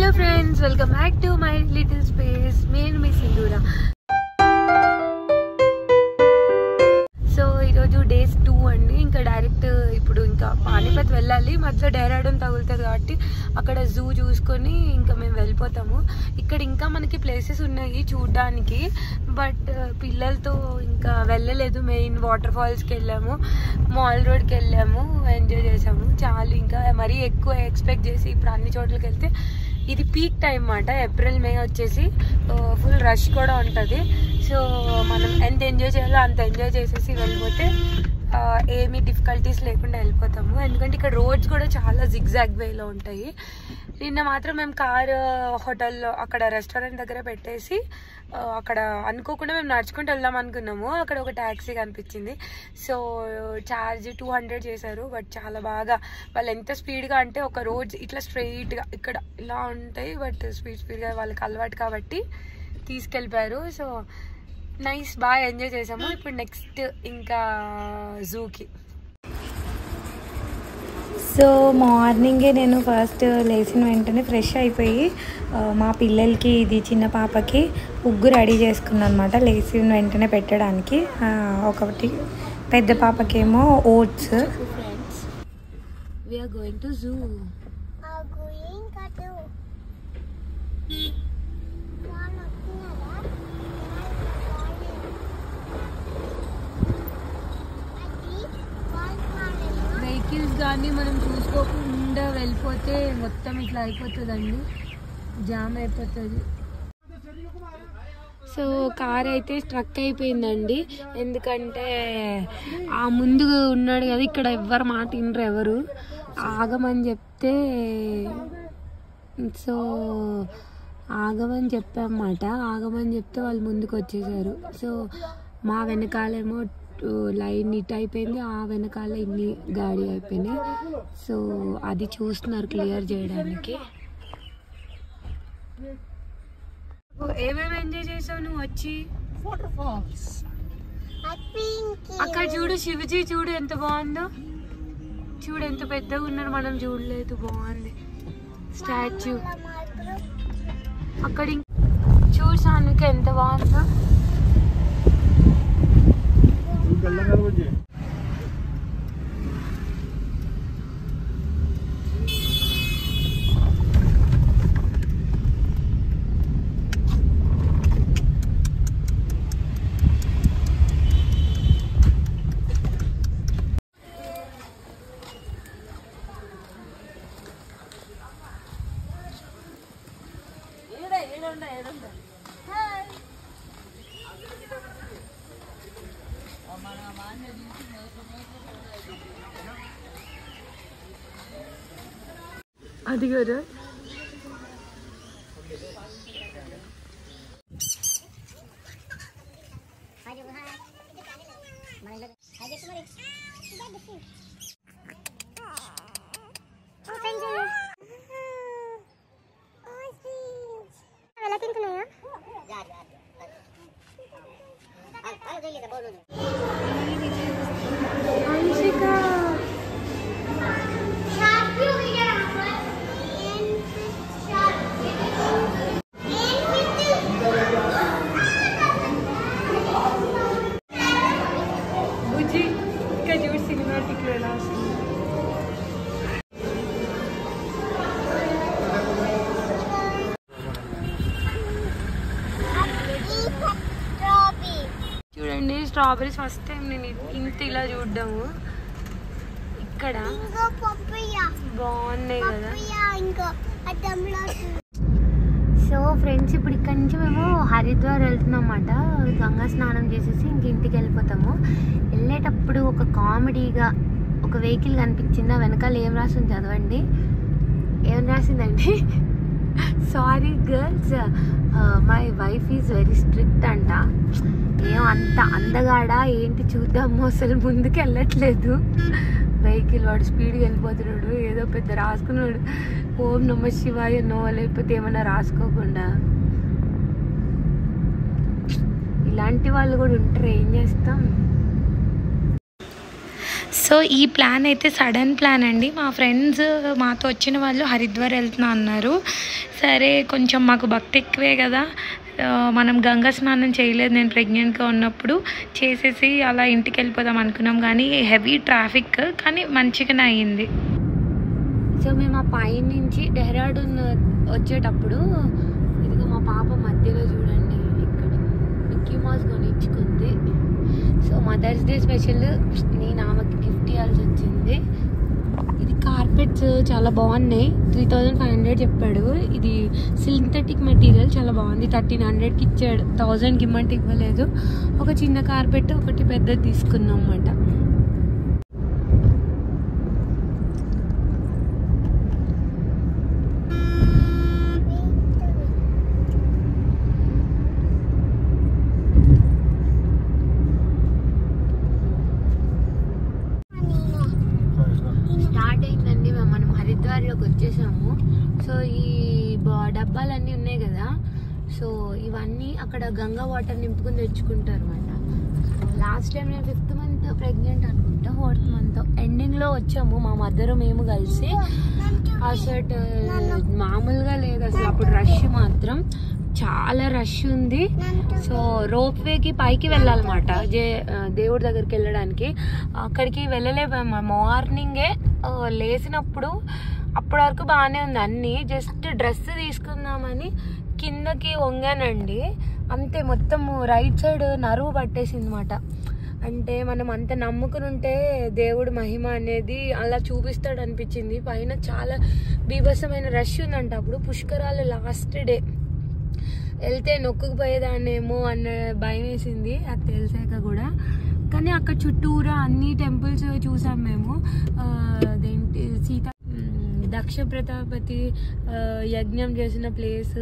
Hello friends, welcome back to my little space. నేను మీ Sindhura. So ఈరోజు days 2 అండి. ఇంకా డైరెక్ట్ ఇప్పుడు ఇంకా పానీపత్ వెళ్ళాలి. మధ్యలో డెహ్రాడూన్ తగులుతుంది కాబట్టి అక్కడ జూ చూసుకొని ఇంకా మేము వెళ్ళిపోతాము. ఇక్కడ ఇంకా మనకి ప్లేసెస్ ఉన్నాయి చూడడానికి, బట్ పిల్లలతో ఇంకా వెళ్ళలేదు. మెయిన్ వాటర్ ఫాల్స్కి వెళ్ళాము, మాల్ రోడ్కి వెళ్ళాము, ఎంజాయ్ చేసాము చాలు. ఇంకా మరీ ఎక్కువ ఎక్స్పెక్ట్ చేసి ఇప్పుడు అన్ని చోట్లకి వెళ్తే ఇది పీక్ టైం అన్నమాట. ఏప్రిల్ మే వచ్చేసి ఫుల్ రష్ కూడా ఉంటుంది. సో మనం ఎంత ఎంజాయ్ చేయాలో అంత ఎంజాయ్ చేసేసి వెళ్ళిపోతే ఏమీ డిఫికల్టీస్ లేకుండా వెళ్ళిపోతాము. ఎందుకంటే ఇక్కడ రోడ్స్ కూడా చాలా జిగ్జాగ్ వేలో ఉంటాయి. నిన్న మాత్రం మేము కార్ హోటల్లో అక్కడ రెస్టారెంట్ దగ్గర పెట్టేసి అక్కడ అనుకోకుండా మేము నడుచుకుంటూ వెళ్దాం అనుకున్నాము. అక్కడ ఒక ట్యాక్సీ కనిపించింది. సో ఛార్జ్ 200 చేశారు. బట్ చాలా బాగా వాళ్ళు ఎంత స్పీడ్గా అంటే ఒక రోడ్స్ ఇట్లా స్ట్రెయిట్గా ఇక్కడ ఇలా ఉంటాయి, బట్ స్పీడ్గా వాళ్ళకి అలవాటు కాబట్టి తీసుకెళ్ళిపోయారు. సో నైస్, బాగా ఎంజాయ్ చేసాము. ఇప్పుడు నెక్స్ట్ ఇంకా జూకి. సో మార్నింగే నేను ఫస్ట్ లేచిన వెంటనే ఫ్రెష్ అయిపోయి మా పిల్లలకి, ఇది చిన్న పాపకి ఉగ్గు రెడీ చేసుకున్నాను అనమాట. లేచిన వెంటనే పెట్టడానికి. ఒకటి పెద్ద పాపకేమో oats. Friends, we are going to zoo. Vehicles కానీ మనం చూసుకోకుండా వెళ్ళిపోతే మొత్తం ఇట్లా అయిపోతుందండి, జామ్ అయిపోతుంది. సో కార్ అయితే స్ట్రక్ అయిపోయిందండి. ఎందుకంటే ఆ ముందు ఉన్నాడు కదా, ఇక్కడ ఎవ్వరు మాట వినరు, ఎవరు ఆగమని చెప్తే. సో ఆగమని చెప్పామన్నమాట. ఆగమని చెప్తే వాళ్ళు ముందుకు వచ్చేసారు. సో మా వెనకాలేమో లైన్ ఇట్ అయిపోయింది, ఆ వెనకాల ఇన్ని గాడి అయిపోయినాయి. సో అది చూస్తున్నారు క్లియర్ చేయడానికి. ఏమేమి ఎంజాయ్ చేసావు నువ్వు వచ్చి? అక్కడ చూడు, శివజీ చూడు ఎంత బాగుందో. చూడు ఎంత పెద్దగా ఉన్నారు, మనం చూడలేదు. బాగుంది స్టాచ్యూ. అక్కడ చూడు సాన్విక ఎంత బాగుందో. అది కదా చూడండి. స్ట్రాబెరీస్ ఫస్ట్ టైం నేను ఇంత ఇలా చూడ్డాము. ఇక్కడ బాగున్నాయి కదా. సో ఫ్రెండ్స్, ఇప్పుడు ఇక్కడ నుంచి మేము హరిద్వార్ వెళ్తున్నాం అన్నమాట. గంగా స్నానం చేసేసి ఇంక ఇంటికి వెళ్ళిపోతాము. వెళ్ళేటప్పుడు ఒక కామెడీగా ఒక వెహికల్ కనిపించింది. వెనకాల ఏం రాసింది చదవండి. ఏం రాసిందండి? Sorry girls, my wife is very strict అంట. ఏం అంత అందగాడా ఏంటి చూద్దాము, అసలు ముందుకు వెళ్ళట్లేదు వెహికల్. వాడు స్పీడ్గా వెళ్ళిపోతున్నాడు, ఏదో పెద్ద రాసుకున్నాడు, ఓం నమ శివాయ నో, లేకపోతే ఏమన్నా రాసుకోకుండా. ఇలాంటి వాళ్ళు కూడా ఉంటారు, ఏం చేస్తాం. సో ఈ ప్లాన్ అయితే సడన్ ప్లాన్ అండి. మా ఫ్రెండ్స్ మాతో వచ్చిన వాళ్ళు హరిద్వార్ వెళ్తున్నా అన్నారు. సరే కొంచెం మాకు భక్తి ఎక్కువే కదా, మనం గంగా స్నానం చేయలేదు నేను ప్రెగ్నెంట్గా ఉన్నప్పుడు, చేసేసి అలా ఇంటికి వెళ్ళిపోదాం అనుకున్నాం. కానీ హెవీ ట్రాఫిక్, కానీ మంచిగానే అయ్యింది. సో మేము ఆ పై నుంచి డెహ్రాడూన్ వచ్చేటప్పుడు ఇదిగో మా పాప మధ్యలో చూడండి ఇక్కడ మిక్కీ మౌస్ కొనిచ్చుకుంది. సో మదర్స్ డే స్పెషల్ నేను ఆమెకి గిఫ్ట్ ఇవ్వాల్సి వచ్చింది. ఇది కార్పెట్స్ చాలా బాగున్నాయి, 3500 చెప్పాడు. ఇది సింథటిక్ మెటీరియల్ చాలా బాగుంది. 1300కి ఇచ్చాడు, 1000కి ఇమ్మంటే ఇవ్వలేదు. ఒక చిన్న కార్పెట్ ఒకటి పెద్దది తీసుకున్నాం అన్నమాట. హరిద్వార్లోకి వచ్చేసాము. సో ఈ డబ్బాలన్నీ ఉన్నాయి కదా, సో ఇవన్నీ అక్కడ గంగా వాటర్ నింపుకుని తెచ్చుకుంటారు అన్నమాట. లాస్ట్ టైం నేను 5th మంత్ ప్రెగ్నెంట్ అనుకుంటా, 4th మంత్ ఎండింగ్లో వచ్చాము మా మదర్ మేము కలిసి. అసలు మామూలుగా లేదు అసలు, అప్పుడు రష్ మాత్రం చాలా రష్ ఉంది. సో రోప్ వేకి పైకి వెళ్ళాలన్నమాట దేవుడి దగ్గరికి వెళ్ళడానికి. అక్కడికి వెళ్ళలేము. మార్నింగే లేచినప్పుడు అప్పటి వరకు బాగానే ఉంది అన్నీ, జస్ట్ డ్రెస్ తీసుకుందామని కిందకి వంగానండి, అంతే మొత్తం రైట్ సైడ్ నరువు పట్టేసింది అన్నమాట. అంటే మనం అంత నమ్ముకుని ఉంటే దేవుడు మహిమ అనేది అలా చూపిస్తాడు అనిపించింది. పైన చాలా బీభత్సమైన రష్ ఉందంట. అప్పుడు పుష్కరాలు లాస్ట్ డే, వెళ్తే నొక్కుకుపోయేదాన్నేమో అన్న భయం వేసింది అది తెలిసాక కూడా. కానీ అక్కడ చుట్టూరా అన్ని టెంపుల్స్ చూసాం మేము. అదేంటి దక్ష ప్రతాపతి యజ్ఞం చేసిన ప్లేస్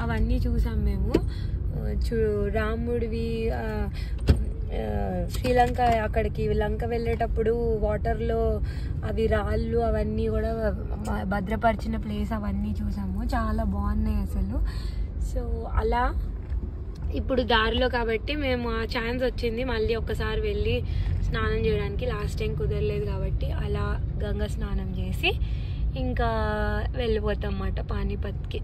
అవన్నీ చూసాం మేము. రాముడివి శ్రీలంక, అక్కడికి లంక వెళ్ళేటప్పుడు వాటర్లో అవి రాళ్ళు అవన్నీ కూడా భద్రపరిచిన ప్లేస్ అవన్నీ చూసాము. చాలా బాగున్నాయి అసలు. సో అలా ఇప్పుడు దారిలో కాబట్టి మేము ఆ ఛాన్స్ వచ్చింది మళ్ళీ ఒక్కసారి వెళ్ళి స్నానం చేయడానికి. లాస్ట్ టైం కుదరలేదు కాబట్టి అలా గంగా స్నానం చేసి ఇంకా వెళ్ళిపోతాం అన్నమాట పానీపత్కి.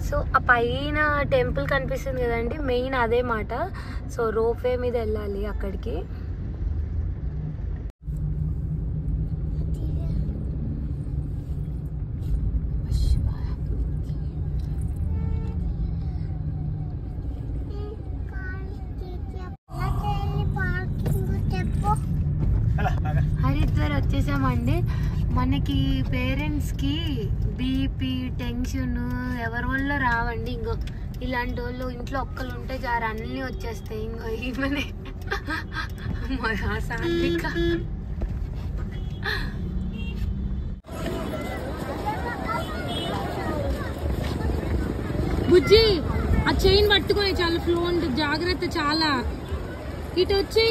సో ఆ పైన టెంపుల్ కనిపిస్తుంది కదండి, మెయిన్ అదే మాట. సో రోప్ వే మీద వెళ్ళాలి అక్కడికి. హరిద్వార్ వచ్చేసామండి. మనకి పేరెంట్స్కి బీపీ టెన్షన్ ఎవరి వల్ల రావండి. ఇంకో ఇలాంటి వాళ్ళు ఇంట్లో ఒక్కరు ఉంటే జారు అన్నీ వచ్చేస్తాయి. ఇంకో ఈమెనే సాత్విక. బుజ్జి ఆ చైన్ పట్టుకొని చాలా ఫ్లో ఉంటుంది, జాగ్రత్త చాలా. ఇటు వచ్చి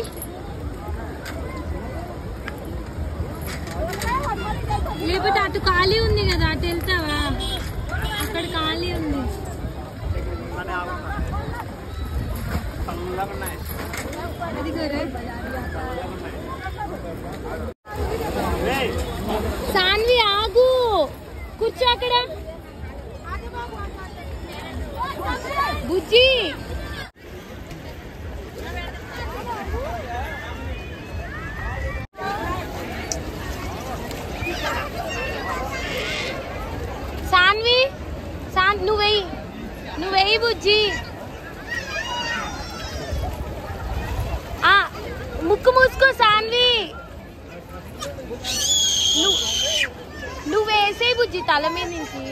లేకపోతే అటు ఖాళీ ఉంది కదా, అటు వెళ్తావా? అక్కడ ఖాళీ ఉంది. సాన్వి ఆగు, కూర్చో అక్కడ. బుజ్జి సాన్వి, నువ్వేయి బుజ్జి. ముక్కు మూసుకో సాన్వి. నువ్వేసే బుజ్జి తల మీద నుంచి.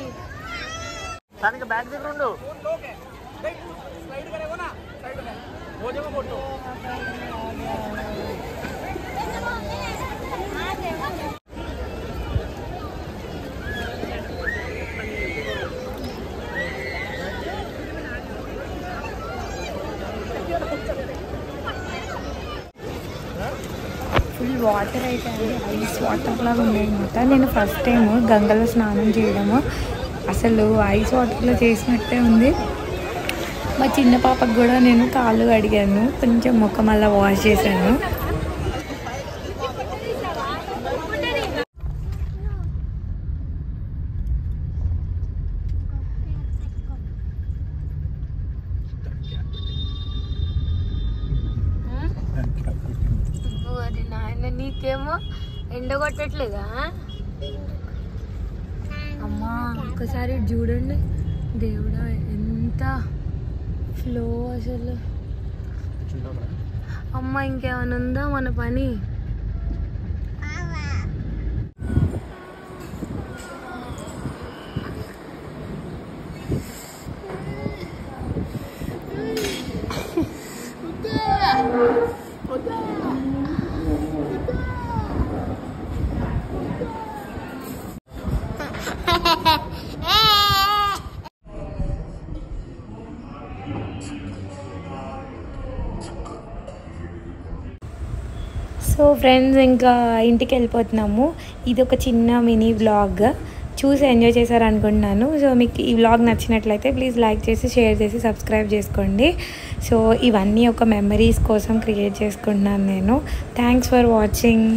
ఫుల్ వాటర్ అయితే ఐస్ వాటర్ లాగా ఉన్నాయన్నమాట. నేను ఫస్ట్ టైం గంగలో స్నానం చేయడము, అసలు ఐస్ వాటర్లో చేసినట్టే ఉంది. మా చిన్న పాపకు కూడా నేను కాళ్ళు అడిగాను, కొంచెం ముఖం అలా వాష్ చేశాను. నీకేమో ఎండ కొట్టట్లేదా? అమ్మా ఒక్కసారి చూడండి దేవుడా, ఎంత ఫ్లో అసలు. అమ్మ ఇంకేమైనా ఉందా మన పని? సో ఫ్రెండ్స్ ఇంకా ఇంటికి వెళ్ళిపోతున్నాము. ఇది ఒక చిన్న మినీ వ్లాగ్, చూసి ఎంజాయ్ చేశారు అనుకుంటున్నాను. సో మీకు ఈ వ్లాగ్ నచ్చినట్లయితే ప్లీజ్ లైక్ చేసి షేర్ చేసి సబ్స్క్రైబ్ చేసుకోండి. సో ఇవన్నీ ఒక మెమరీస్ కోసం క్రియేట్ చేసుకుంటున్నాను నేను. Thanks for watching.